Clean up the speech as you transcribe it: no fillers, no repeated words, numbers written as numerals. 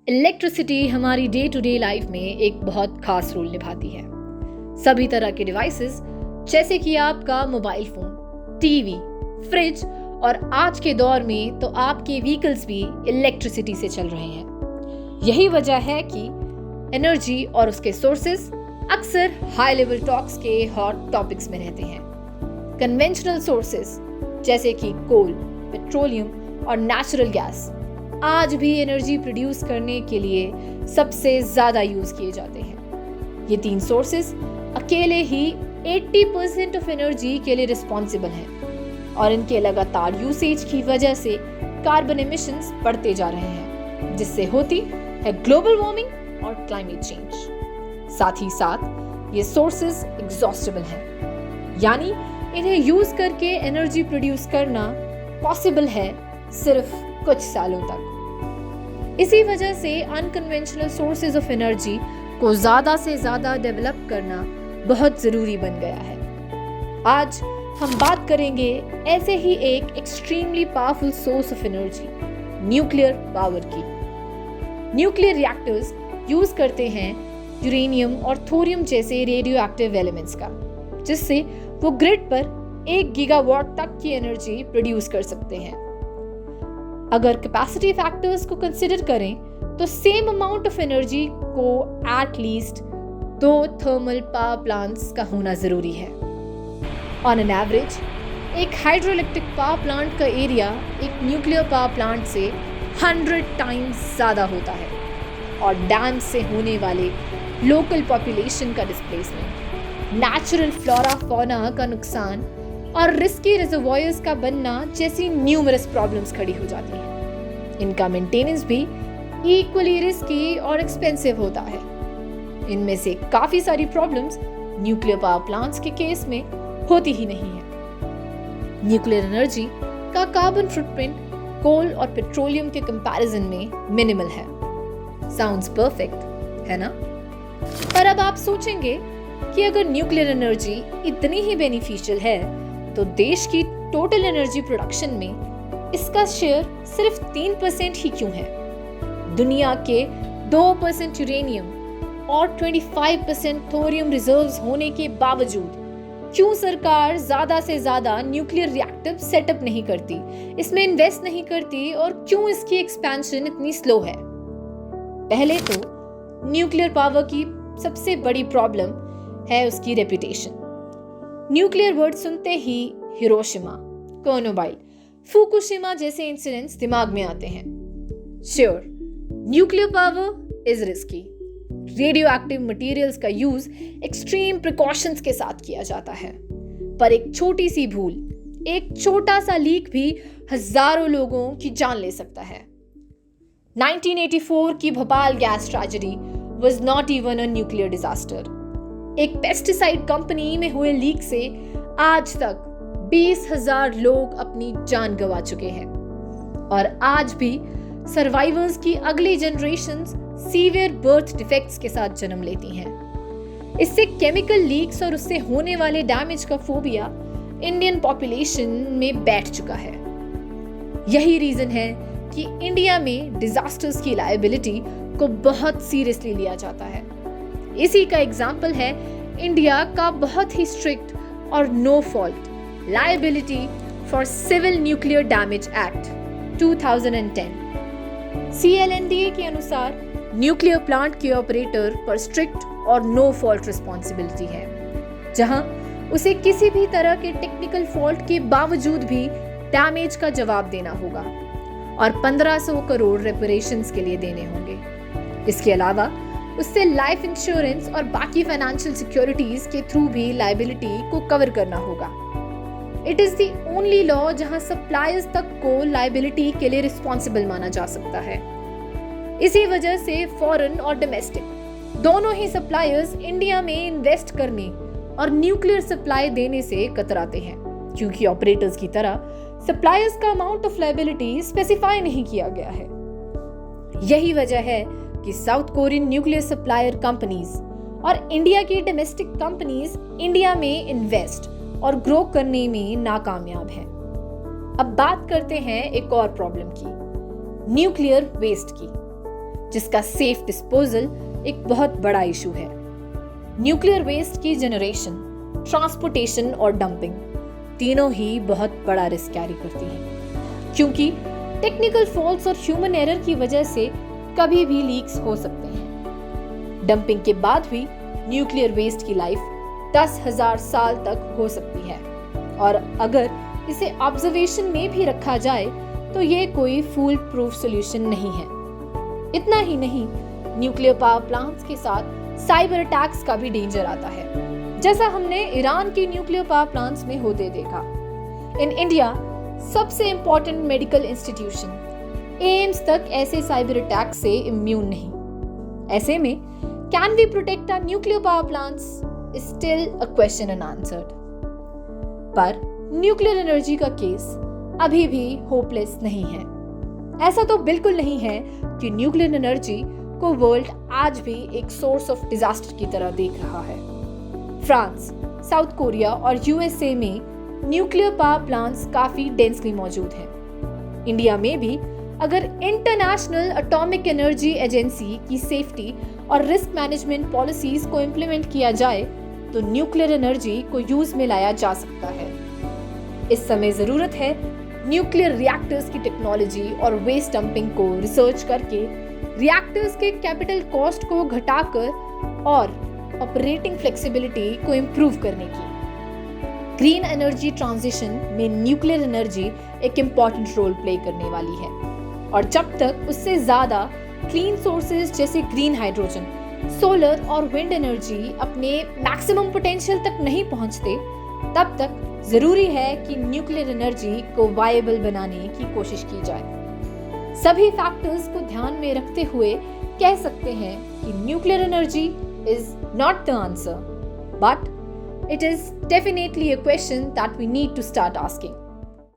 Electricity हमारी day to day life में एक बहुत खास रोल निभाती है। सभी तरह के डिवाइसेस जैसे कि आपका मोबाइल फोन, टीवी, फ्रिज और आज के दौर में तो आपके व्हीकल्स भी इलेक्ट्रिसिटी से चल रहे हैं। यही वजह है कि एनर्जी और उसके सोर्सेस अक्सर हाई लेवल टॉक्स के हॉट टॉपिक्स में रहते हैं। कन्वेंशनल सोर्सेस जैसे कि कोल, पेट्रोलियम और नेचुरल गैस आज भी एनर्जी प्रोड्यूस करने के लिए सबसे ज्यादा यूज किए जाते हैं। ये तीन सोर्सेस अकेले ही 80% ऑफ एनर्जी के लिए रिस्पॉन्सिबल हैं और इनके लगातार यूसेज की वजह से कार्बन एमिशंस बढ़ते जा रहे हैं, जिससे होती है ग्लोबल वार्मिंग और क्लाइमेट चेंज। साथ ही साथ ये सोर्सेस एग्जॉस्टेबल हैं, यानी इन्हें यूज करके एनर्जी प्रोड्यूस करना पॉसिबल है सिर्फ कुछ सालों तक। इसी वजह से अनकन्वेंशनल सोर्सेज ऑफ एनर्जी को ज्यादा से ज्यादा डेवलप करना बहुत जरूरी बन गया है। आज हम बात करेंगे ऐसे ही एक extremely powerful source of energy, nuclear power की। न्यूक्लियर रिएक्टर्स यूज करते हैं यूरेनियम और थोरियम जैसे रेडियो एक्टिव एलिमेंट्स का, जिससे वो ग्रिड पर 1 गीगावाट तक की एनर्जी प्रोड्यूस कर सकते हैं। अगर कैपेसिटी फैक्टर्स को कंसिडर करें तो सेम अमाउंट ऑफ एनर्जी को at least 2 thermal power plants का होना जरूरी है। ऑन एन एवरेज एक हाइड्रोइलेक्ट्रिक पावर प्लांट का एरिया एक न्यूक्लियर पावर प्लांट से 100 टाइम्स ज़्यादा होता है, और डैम से होने वाले लोकल पॉपुलेशन का डिस्प्लेसमेंट, नेचुरल फ्लोरा फौना का नुकसान और रिस्की रिजर्वॉयर्स का बनना जैसी न्यूमरस प्रॉब्लम्स खड़ी हो जाती हैं। इनका मेंटेनेंस भी इक्वली रिस्की और एक्सपेंसिव होता है। इनमें से काफी सारी प्रॉब्लम्स न्यूक्लियर पावर प्लांट्स के केस में होती ही नहीं है। न्यूक्लियर एनर्जी का कार्बन फुटप्रिंट कोल और पेट्रोलियम के कंपैरिजन में मिनिमल है। साउंड्स परफेक्ट, है ना? पर अब आप सोचेंगे कि अगर न्यूक्लियर एनर्जी इतनी ही बेनिफिशियल है तो देश की टोटल एनर्जी प्रोडक्शन में इसका शेयर सिर्फ 3% ही क्यों है? दुनिया के 2% यूरेनियम और 25% थोरियम रिजर्व्स होने के बावजूद क्यों सरकार ज्यादा से ज्यादा न्यूक्लियर रिएक्टर सेटअप नहीं करती, इसमें इन्वेस्ट नहीं करती, और क्यों इसकी एक्सपेंशन इतनी स्लो है? पहले तो न्यूक्लियर पावर की सबसे बड़ी प्रॉब्लम है उसकी रेपुटेशन। न्यूक्लियर वर्ड सुनते ही हिरोशिमा, चेरनोबिल, फुकुशिमा जैसे इंसिडेंट्स दिमाग में आते हैं। Sure, nuclear power is risky. Radio active materials का यूज एक्सट्रीम प्रिकॉशंस के साथ किया जाता है, पर एक छोटी सी भूल, एक छोटा सा लीक भी हजारों लोगों की जान ले सकता है। 1984 की Bhopal gas tragedy was not even a nuclear disaster. एक पेस्टिसाइड कंपनी में हुए लीक से आज तक 20,000 लोग अपनी जान गंवा चुके हैं, और आज भी सर्वाइवर्स की अगली जनरेशंस सीवियर बर्थ डिफेक्ट्स के साथ जन्म लेती हैं। इससे केमिकल लीक्स और उससे होने वाले डैमेज का फोबिया इंडियन पॉपुलेशन में बैठ चुका है। यही रीजन है कि इंडिया में डिजास्टर्स की लायबिलिटी को बहुत सीरियसली लिया जाता है। इसी का एग्जाम्पल है इंडिया का बहुत ही स्ट्रिक्ट और no fault liability for civil nuclear damage act 2010। CLNDA के अनुसार न्यूक्लियर प्लांट के ऑपरेटर पर स्ट्रिक्ट और नो फॉल्ट रिस्पॉन्सिबिलिटी है, जहां उसे किसी भी तरह के टेक्निकल फॉल्ट के बावजूद भी डैमेज का जवाब देना होगा और 1500 करोड़ रेपरेशंस के लिए देने होंगे। इसके अलावा उससे लाइफ इंश्योरेंस और बाकी फाइनेंशियल सिक्योरिटीज के थ्रू भी लायबिलिटी को कवर करना होगा। It is the only law जहां सप्लायर्स तक को लायबिलिटी के लिए रिस्पॉन्सिबल माना जा सकता है। इसी वजह से फॉरेन और डोमेस्टिक दोनों ही सप्लायर्स इंडिया में इन्वेस्ट करने और न्यूक्लियर सप्लाई देने से कतराते हैं, क्योंकि ऑपरेटर्स की तरह सप्लायर्स का अमाउंट ऑफ लायबिलिटी स्पेसिफाई नहीं किया गया है। यही वजह है कि south Korean nuclear supplier companies और इंडिया की डोमेस्टिक कंपनीज इंडिया में इन्वेस्ट और ग्रो करने में नाकामयाब हैं। अब बात करते हैं एक और प्रॉब्लम की, न्यूक्लियर वेस्ट की। जिसका सेफ डिस्पोजल एक बहुत बड़ा इशू है। न्यूक्लियर वेस्ट की जनरेशन, ट्रांसपोर्टेशन और डंपिंग तीनों ही बहुत बड़ा रिस्क कैरी करती हैं, क्योंकि टेक्निकल फॉल्ट्स और ह्यूमन एरर की वजह से कभी भी लीक्स हो सकते हैं। डंपिंग के बाद भी न्यूक्लियर वेस्ट की लाइफ 10,000 साल तक हो सकती है, और अगर इसे ऑब्जर्वेशन में भी रखा जाए तो ये कोई फूल प्रूफ सोल्यूशन नहीं है। इतना ही नहीं, न्यूक्लियर पावर प्लांट्स के साथ साइबर अटैक्स का भी डेंजर आता है, जैसा हमने ईरान के न्यूक्लियर पावर प्लांट्स में होते देखा। इन इंडिया सबसे इंपॉर्टेंट मेडिकल इंस्टीट्यूशन एम्स तक ऐसे साइबर अटैक से इम्यून नहीं। ऐसे में can we protect our nuclear power plants is still a question unanswered. पर न्यूक्लियर एनर्जी का केस अभी भी होपलेस नहीं है। ऐसा तो बिल्कुल नहीं है कि न्यूक्लियर एनर्जी को वर्ल्ड आज भी एक सोर्स ऑफ डिजास्टर की तरह देख रहा है। फ्रांस, साउथ कोरिया और यूएसए में न्यूक्लियर पावर प्लांट्स काफी डेंसली मौजूद हैं। इंडिया में भी अगर इंटरनेशनल एटॉमिक एनर्जी एजेंसी की सेफ्टी और रिस्क मैनेजमेंट पॉलिसीज को इम्प्लीमेंट किया जाए तो न्यूक्लियर एनर्जी को यूज में लाया जा सकता है। इस समय जरूरत है न्यूक्लियर रिएक्टर्स की टेक्नोलॉजी और वेस्ट डंपिंग को रिसर्च करके रिएक्टर्स के कैपिटल कॉस्ट को घटाकर और ऑपरेटिंग फ्लेक्सिबिलिटी को इम्प्रूव करने की। ग्रीन एनर्जी ट्रांजिशन में न्यूक्लियर एनर्जी एक इम्पॉर्टेंट रोल प्ले करने वाली है, और जब तक उससे ज्यादा क्लीन सोर्सेज जैसे ग्रीन हाइड्रोजन, सोलर और विंड एनर्जी अपने मैक्सिमम पोटेंशियल तक नहीं पहुंचते, तब तक जरूरी है कि न्यूक्लियर एनर्जी को वायबल बनाने की कोशिश की जाए। सभी फैक्टर्स को ध्यान में रखते हुए कह सकते हैं कि nuclear energy is not the answer, but it is definitely a question that we need to start asking.